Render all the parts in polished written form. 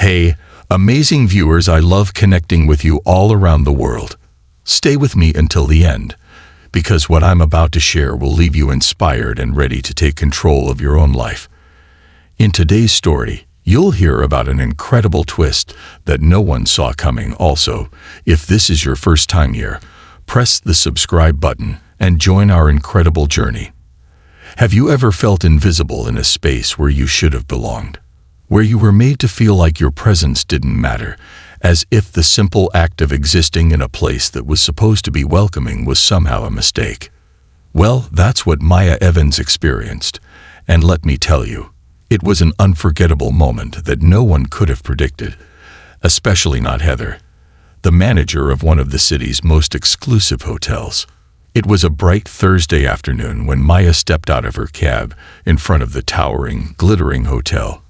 Hey, amazing viewers, I love connecting with you all around the world. Stay with me until the end, because what I'm about to share will leave you inspired and ready to take control of your own life. In today's story, you'll hear about an incredible twist that no one saw coming. Also, if this is your first time here, press the subscribe button and join our incredible journey. Have you ever felt invisible in a space where you should have belonged? Where you were made to feel like your presence didn't matter, as if the simple act of existing in a place that was supposed to be welcoming was somehow a mistake? Well, that's what Maya Evans experienced, and let me tell you, it was an unforgettable moment that no one could have predicted, especially not Heather, the manager of one of the city's most exclusive hotels. It was a bright Thursday afternoon when Maya stepped out of her cab in front of the towering, glittering hotel.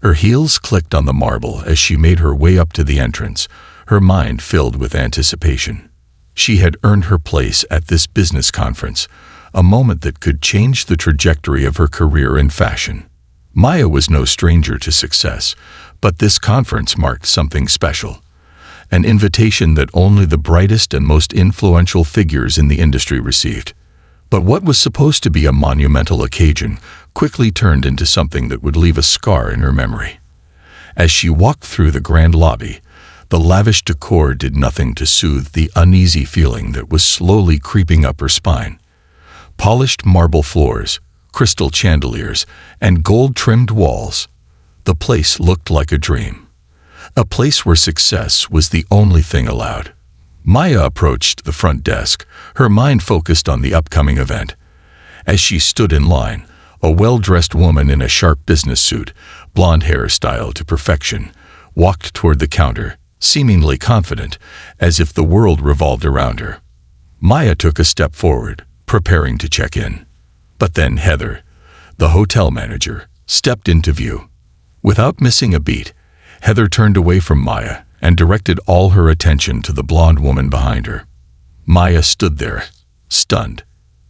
Her heels clicked on the marble as she made her way up to the entrance, her mind filled with anticipation. She had earned her place at this business conference, a moment that could change the trajectory of her career in fashion. Maya was no stranger to success, but this conference marked something special. An invitation that only the brightest and most influential figures in the industry received. But what was supposed to be a monumental occasion quickly turned into something that would leave a scar in her memory. As she walked through the grand lobby, the lavish decor did nothing to soothe the uneasy feeling that was slowly creeping up her spine. Polished marble floors, crystal chandeliers, and gold-trimmed walls. The place looked like a dream. A place where success was the only thing allowed. Maya approached the front desk, her mind focused on the upcoming event. As she stood in line, a well-dressed woman in a sharp business suit, blonde hair styled to perfection, walked toward the counter, seemingly confident, as if the world revolved around her. Maya took a step forward, preparing to check in. But then Heather, the hotel manager, stepped into view. Without missing a beat, Heather turned away from Maya and directed all her attention to the blonde woman behind her. Maya stood there, stunned.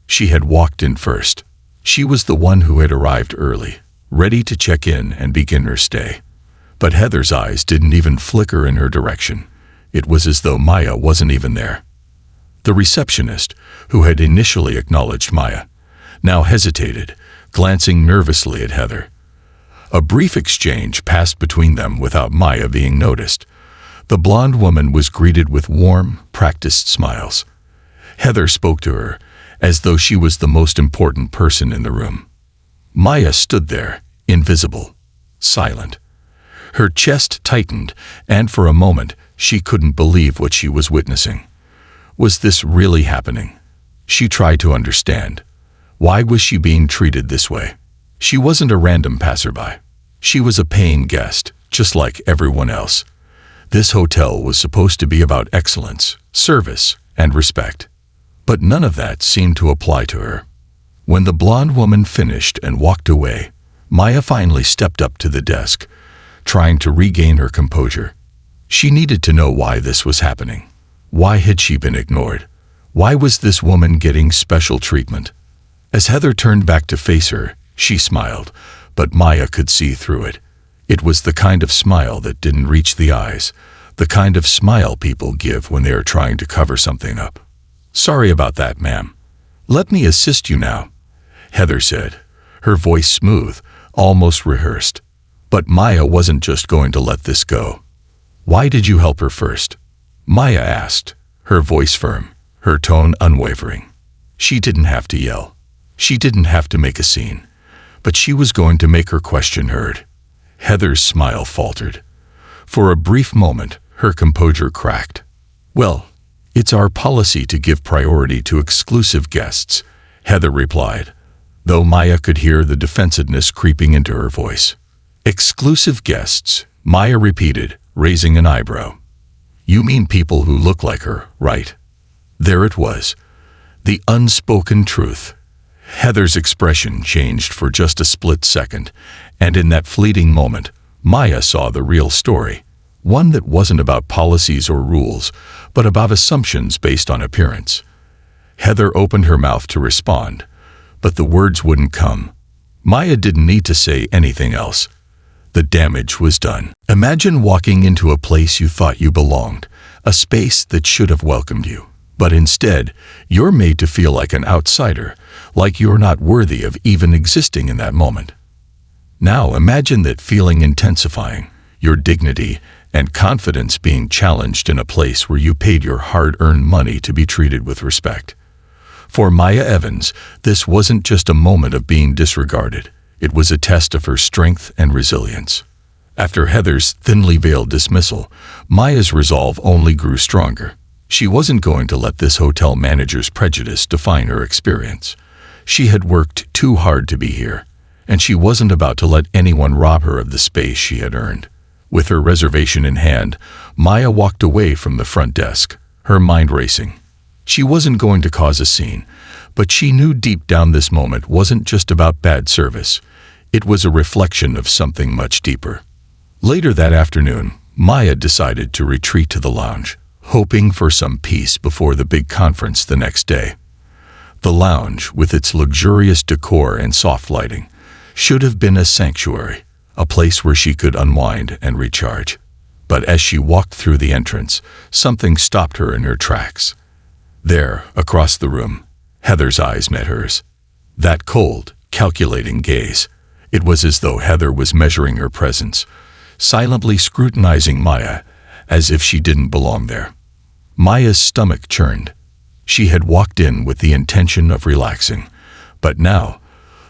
She had walked in first. She was the one who had arrived early, ready to check in and begin her stay. But Heather's eyes didn't even flicker in her direction. It was as though Maya wasn't even there. The receptionist, who had initially acknowledged Maya, now hesitated, glancing nervously at Heather. A brief exchange passed between them without Maya being noticed. The blonde woman was greeted with warm, practiced smiles. Heather spoke to her, as though she was the most important person in the room. Maya stood there, invisible, silent. Her chest tightened, and for a moment, she couldn't believe what she was witnessing. Was this really happening? She tried to understand. Why was she being treated this way? She wasn't a random passerby. She was a paying guest, just like everyone else. This hotel was supposed to be about excellence, service, and respect. But none of that seemed to apply to her. When the blonde woman finished and walked away, Maya finally stepped up to the desk, trying to regain her composure. She needed to know why this was happening. Why had she been ignored? Why was this woman getting special treatment? As Heather turned back to face her, she smiled, but Maya could see through it. It was the kind of smile that didn't reach the eyes, the kind of smile people give when they are trying to cover something up. "Sorry about that, ma'am. Let me assist you now," Heather said, her voice smooth, almost rehearsed. But Maya wasn't just going to let this go. "Why did you help her first?" Maya asked, her voice firm, her tone unwavering. She didn't have to yell. She didn't have to make a scene. But she was going to make her question heard. Heather's smile faltered. For a brief moment, her composure cracked. "Well, it's our policy to give priority to exclusive guests," Heather replied, though Maya could hear the defensiveness creeping into her voice. "Exclusive guests," Maya repeated, raising an eyebrow. "You mean people who look like her, right?" There it was, the unspoken truth. Heather's expression changed for just a split second, and in that fleeting moment, Maya saw the real story. One that wasn't about policies or rules, but about assumptions based on appearance. Heather opened her mouth to respond, but the words wouldn't come. Maya didn't need to say anything else. The damage was done. Imagine walking into a place you thought you belonged, a space that should have welcomed you. But instead, you're made to feel like an outsider, like you're not worthy of even existing in that moment. Now imagine that feeling intensifying, your dignity and confidence being challenged in a place where you paid your hard-earned money to be treated with respect. For Maya Evans, this wasn't just a moment of being disregarded. It was a test of her strength and resilience. After Heather's thinly veiled dismissal, Maya's resolve only grew stronger. She wasn't going to let this hotel manager's prejudice define her experience. She had worked too hard to be here, and she wasn't about to let anyone rob her of the space she had earned. With her reservation in hand, Maya walked away from the front desk, her mind racing. She wasn't going to cause a scene, but she knew deep down this moment wasn't just about bad service. It was a reflection of something much deeper. Later that afternoon, Maya decided to retreat to the lounge, hoping for some peace before the big conference the next day. The lounge, with its luxurious decor and soft lighting, should have been a sanctuary, a place where she could unwind and recharge. But as she walked through the entrance, something stopped her in her tracks. There, across the room, Heather's eyes met hers. That cold, calculating gaze. It was as though Heather was measuring her presence, silently scrutinizing Maya, as if she didn't belong there. Maya's stomach churned. She had walked in with the intention of relaxing, but now,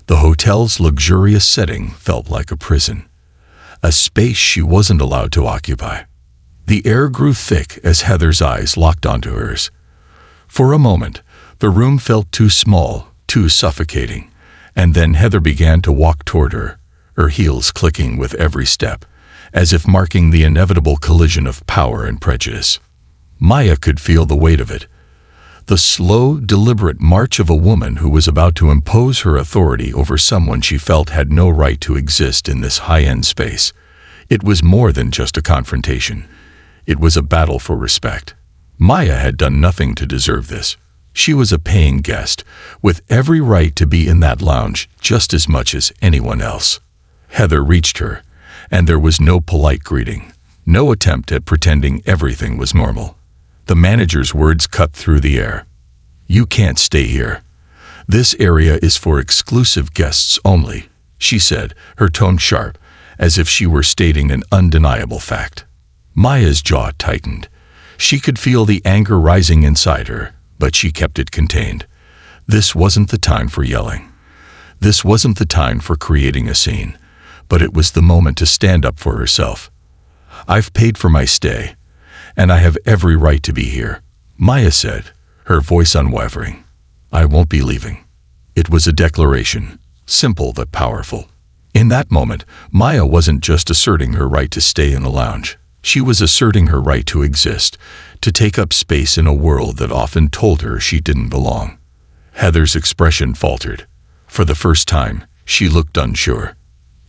the hotel's luxurious setting felt like a prison, a space she wasn't allowed to occupy. The air grew thick as Heather's eyes locked onto hers. For a moment, the room felt too small, too suffocating, and then Heather began to walk toward her heels clicking with every step, as if marking the inevitable collision of power and prejudice. Maya could feel the weight of it. The slow, deliberate march of a woman who was about to impose her authority over someone she felt had no right to exist in this high-end space. It was more than just a confrontation. It was a battle for respect. Maya had done nothing to deserve this. She was a paying guest, with every right to be in that lounge just as much as anyone else. Heather reached her, and there was no polite greeting, no attempt at pretending everything was normal. The manager's words cut through the air. "You can't stay here. This area is for exclusive guests only," she said, her tone sharp, as if she were stating an undeniable fact. Maya's jaw tightened. She could feel the anger rising inside her, but she kept it contained. This wasn't the time for yelling. This wasn't the time for creating a scene, but it was the moment to stand up for herself. "I've paid for my stay, and I have every right to be here," Maya said, her voice unwavering. "I won't be leaving." It was a declaration, simple but powerful. In that moment, Maya wasn't just asserting her right to stay in the lounge. She was asserting her right to exist, to take up space in a world that often told her she didn't belong. Heather's expression faltered. For the first time, she looked unsure.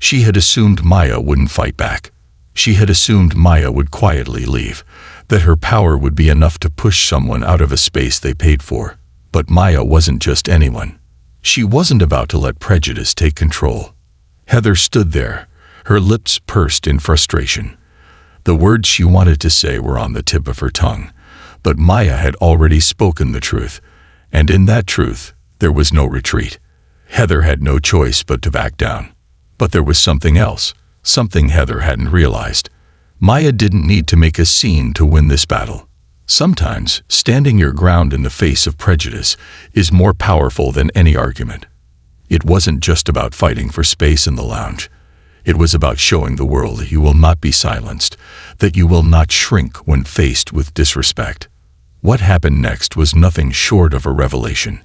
She had assumed Maya wouldn't fight back. She had assumed Maya would quietly leave, that her power would be enough to push someone out of a space they paid for. But Maya wasn't just anyone. She wasn't about to let prejudice take control. Heather stood there, her lips pursed in frustration. The words she wanted to say were on the tip of her tongue, but Maya had already spoken the truth, and in that truth, there was no retreat. Heather had no choice but to back down. But there was something else, something Heather hadn't realized. Maya didn't need to make a scene to win this battle. Sometimes, standing your ground in the face of prejudice is more powerful than any argument. It wasn't just about fighting for space in the lounge. It was about showing the world that you will not be silenced, that you will not shrink when faced with disrespect. What happened next was nothing short of a revelation,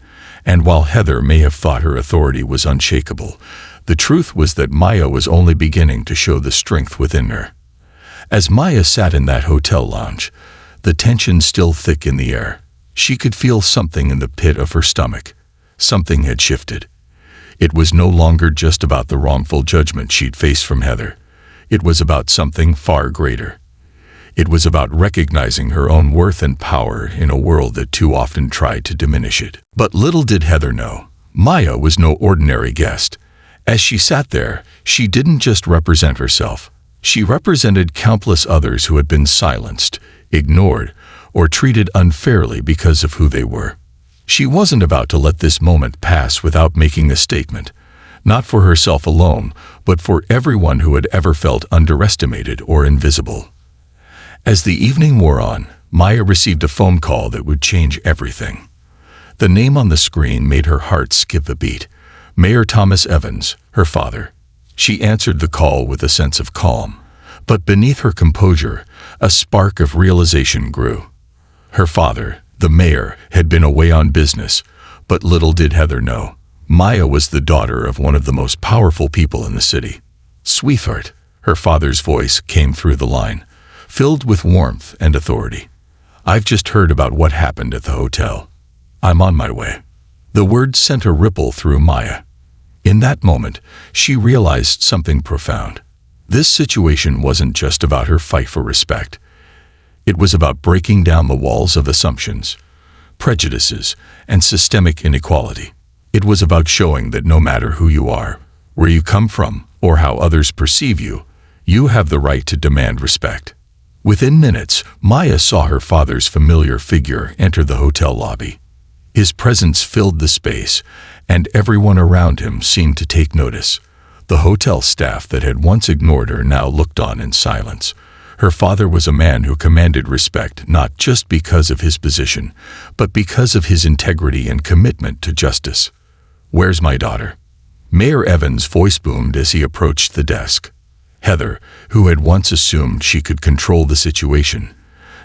and while Heather may have thought her authority was unshakable, the truth was that Maya was only beginning to show the strength within her. As Maya sat in that hotel lounge, the tension still thick in the air, she could feel something in the pit of her stomach. Something had shifted. It was no longer just about the wrongful judgment she'd faced from Heather. It was about something far greater. It was about recognizing her own worth and power in a world that too often tried to diminish it. But little did Heather know, Maya was no ordinary guest. As she sat there, she didn't just represent herself. She represented countless others who had been silenced, ignored, or treated unfairly because of who they were. She wasn't about to let this moment pass without making a statement, not for herself alone, but for everyone who had ever felt underestimated or invisible. As the evening wore on, Maya received a phone call that would change everything. The name on the screen made her heart skip a beat. Mayor Thomas Evans, her father. She answered the call with a sense of calm, but beneath her composure, a spark of realization grew. Her father, the mayor, had been away on business, but little did Heather know. Maya was the daughter of one of the most powerful people in the city. "Sweetheart," her father's voice came through the line, filled with warmth and authority. "I've just heard about what happened at the hotel. I'm on my way." The words sent a ripple through Maya. In that moment, she realized something profound. This situation wasn't just about her fight for respect. It was about breaking down the walls of assumptions, prejudices, and systemic inequality. It was about showing that no matter who you are, where you come from, or how others perceive you, you have the right to demand respect. Within minutes, Maya saw her father's familiar figure enter the hotel lobby. His presence filled the space, and everyone around him seemed to take notice. The hotel staff that had once ignored her now looked on in silence. Her father was a man who commanded respect not just because of his position, but because of his integrity and commitment to justice. "Where's my daughter?" Mayor Evans' voice boomed as he approached the desk. Heather, who had once assumed she could control the situation,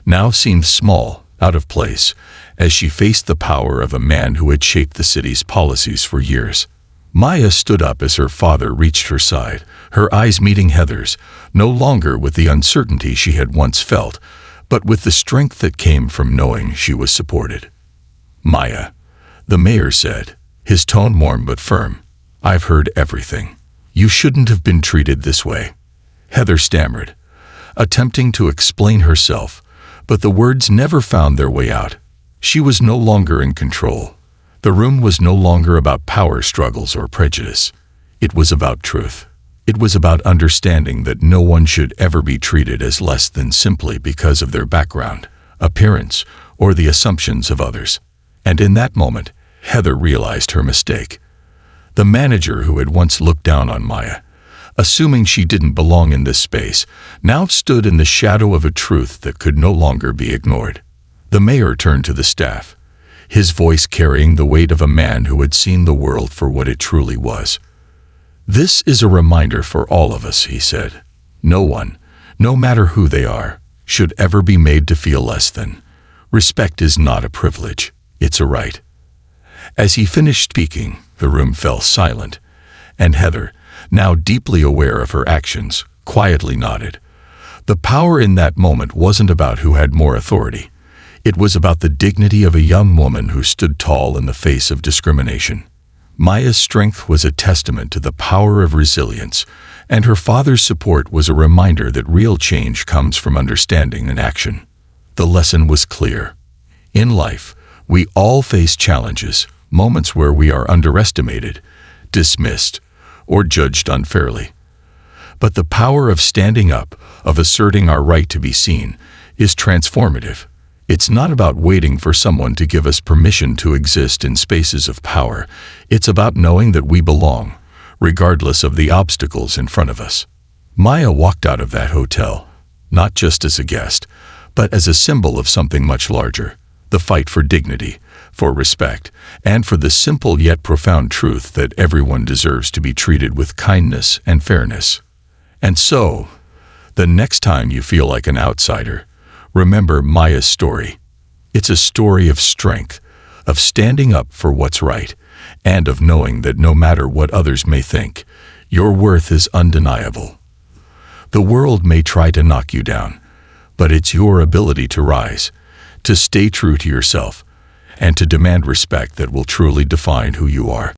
now seemed small, out of place, as she faced the power of a man who had shaped the city's policies for years. Maya stood up as her father reached her side, her eyes meeting Heather's, no longer with the uncertainty she had once felt, but with the strength that came from knowing she was supported. "Maya," the mayor said, his tone warm but firm, "I've heard everything. You shouldn't have been treated this way." Heather stammered, attempting to explain herself, but the words never found their way out. She was no longer in control. The room was no longer about power struggles or prejudice. It was about truth. It was about understanding that no one should ever be treated as less than simply because of their background, appearance, or the assumptions of others. And in that moment, Heather realized her mistake. The manager who had once looked down on Maya, assuming she didn't belong in this space, now stood in the shadow of a truth that could no longer be ignored. The mayor turned to the staff, his voice carrying the weight of a man who had seen the world for what it truly was. "This is a reminder for all of us," he said. "No one, no matter who they are, should ever be made to feel less than. Respect is not a privilege, it's a right." As he finished speaking, the room fell silent, and Heather, now deeply aware of her actions, quietly nodded. The power in that moment wasn't about who had more authority. It was about the dignity of a young woman who stood tall in the face of discrimination. Maya's strength was a testament to the power of resilience, and her father's support was a reminder that real change comes from understanding and action. The lesson was clear. In life, we all face challenges, moments where we are underestimated, dismissed, or judged unfairly. But the power of standing up, of asserting our right to be seen, is transformative. It's not about waiting for someone to give us permission to exist in spaces of power. It's about knowing that we belong, regardless of the obstacles in front of us. Maya walked out of that hotel, not just as a guest, but as a symbol of something much larger: the fight for dignity, for respect, and for the simple yet profound truth that everyone deserves to be treated with kindness and fairness. And so, the next time you feel like an outsider, remember Maya's story. It's a story of strength, of standing up for what's right, and of knowing that no matter what others may think, your worth is undeniable. The world may try to knock you down, but it's your ability to rise, to stay true to yourself, and to demand respect that will truly define who you are.